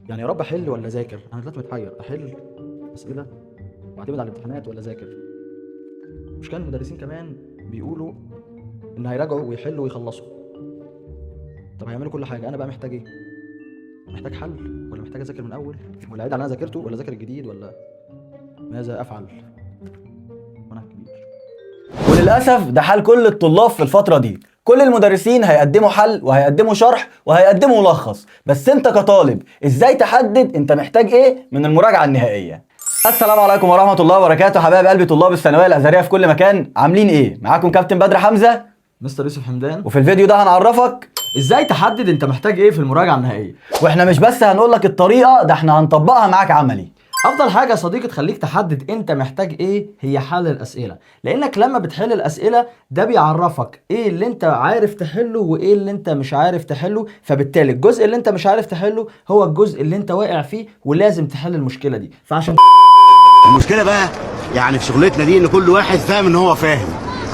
يعني يا رب احل ولا اذاكر؟ انا دلوقتي متحير، احل اسئله واعتمد على الامتحانات ولا اذاكر؟ مش كان المدرسين كمان بيقولوا ان هيراجعوا ويحلوا ويخلصوا؟ طب هيعملوا كل حاجه، انا بقى محتاج ايه؟ محتاج حل ولا محتاج اذاكر من اول ولا اعيد على اللي انا ذاكرته ولا اذاكر الجديد ولا ماذا افعل وانا كبير؟ وللأسف ده حال كل الطلاب في الفترة دي. كل المدرسين هيقدموا حل وهيقدموا شرح وهيقدموا ملخص، بس انت كطالب ازاي تحدد انت محتاج ايه من المراجعة النهائية؟ السلام عليكم ورحمة الله وبركاته حبايب قلبي طلاب الثانوية الأزهرية في كل مكان، عاملين ايه؟ معاكم كابتن بدر حمزة مستر يوسف حمدان، وفي الفيديو ده هنعرفك ازاي تحدد انت محتاج ايه في المراجعه النهائيه. واحنا مش بس هنقول لك الطريقة، ده احنا هنطبقها معاك عملي. افضل حاجه يا صديقي تخليك تحدد انت محتاج ايه هي حل الاسئله، لانك لما بتحل الاسئله ده بيعرفك ايه اللي انت عارف تحله وايه اللي انت مش عارف تحله، فبالتالي الجزء اللي انت مش عارف تحله هو الجزء اللي انت واقع فيه ولازم تحل المشكله دي. فعشان المشكله بقى يعني في شغلتنا دي ان كل واحد فاهم ان هو فاهم،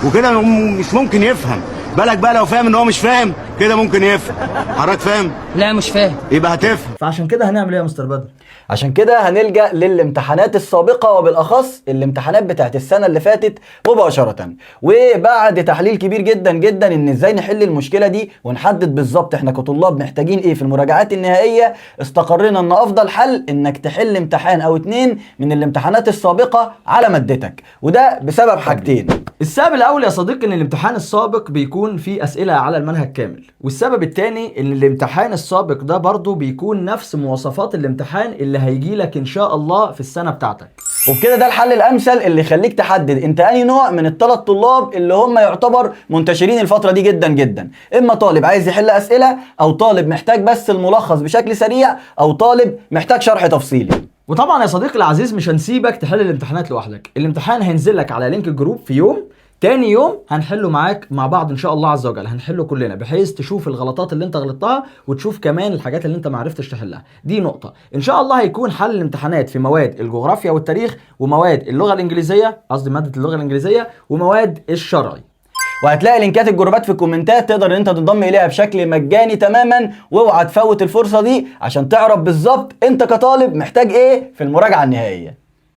وكده مش ممكن يفهم. بالك بقى لو فاهم ان هو مش فاهم كده ممكن يفهم. حضرتك فاهم؟ لا مش فاهم. يبقى هتفهم. فعشان كده هنعمل ايه يا مستر بدر؟ عشان كده هنلجأ للامتحانات السابقة وبالأخص الامتحانات بتاعت السنة اللي فاتت مباشرة، وبعد تحليل كبير جدا جدا ان ازاي نحل المشكلة دي ونحدد بالظبط احنا كطلاب محتاجين ايه في المراجعات النهائية، استقرينا ان افضل حل انك تحل امتحان او اتنين من الامتحانات السابقة على مادتك، وده بسبب حاجتين. السبب الاول يا صديقي ان الامتحان السابق بيكون فيه اسئله على المنهج كامل، والسبب الثاني ان الامتحان السابق ده برضه بيكون نفس مواصفات الامتحان اللي هيجي لك ان شاء الله في السنه بتاعتك. وبكده ده الحل الامثل اللي يخليك تحدد انت انهي نوع من الثلاث طلاب اللي هم يعتبر منتشرين الفتره دي جدا جدا، اما طالب عايز يحل اسئله، او طالب محتاج بس الملخص بشكل سريع، او طالب محتاج شرح تفصيلي. وطبعا يا صديقي العزيز مش هنسيبك تحل الامتحانات لوحدك، الامتحان هينزل لك على لينك الجروب في يوم، تاني يوم هنحله معاك مع بعض ان شاء الله عز وجل، هنحله كلنا بحيث تشوف الغلطات اللي انت غلطتها وتشوف كمان الحاجات اللي انت ما عرفتش تحلها. دي نقطة. ان شاء الله هيكون حل الامتحانات في مواد الجغرافيا والتاريخ ومواد اللغة الانجليزية، قصدي مادة اللغة الانجليزية ومواد الشرعي. وهتلاقي لينكات الجروبات في الكومنتات تقدر ان انت تنضم اليها بشكل مجاني تماما، واوعى تفوت الفرصة دي عشان تعرف بالظبط انت كطالب محتاج ايه في المراجعة النهائية.